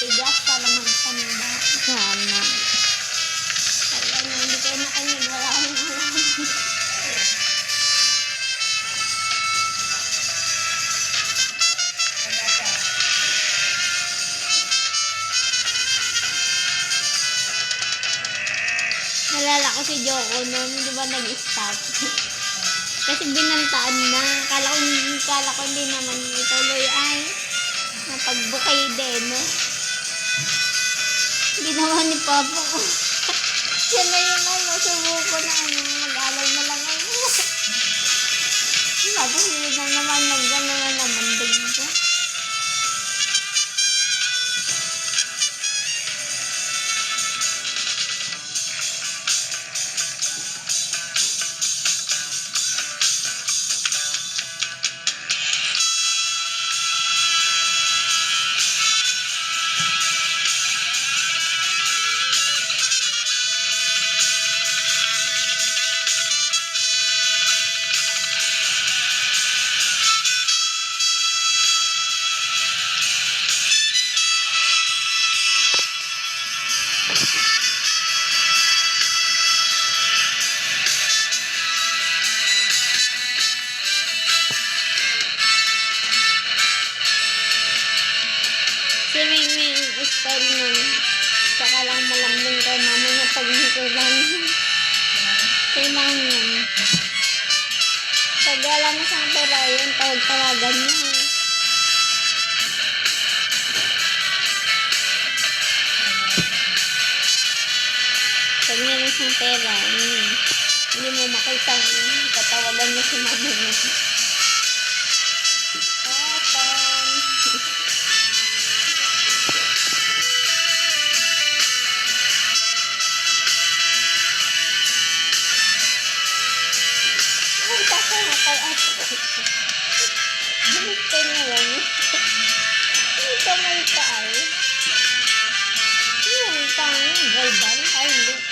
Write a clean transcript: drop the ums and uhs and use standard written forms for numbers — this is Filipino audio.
tigas para magtanda. Sana. Kaya na, hindi kayo nakinig. Wala akong alam. Nalala ko si Joko noon, di ba nag-stop? Kasi binantaan na. Kala ko hindi naman ituloy ay napagbukay din, no? Ginawa ni Papa ko. Siya na yung subuko na mag-alay na lang ako. Tapos hindi na naman nag-gano na naman dito. Si Ming style nun. Saka lang malambing kay mama niya pag nikulang. Kay mama yun. Pag wala na siyang pera yun, tawag-tawagan niya. Pag meron siyang pera, hindi mo makita, tatawagan niya si mama niya. Gusto niya lang. Ito may taal. Yung pang, gulban. Ay, hindi.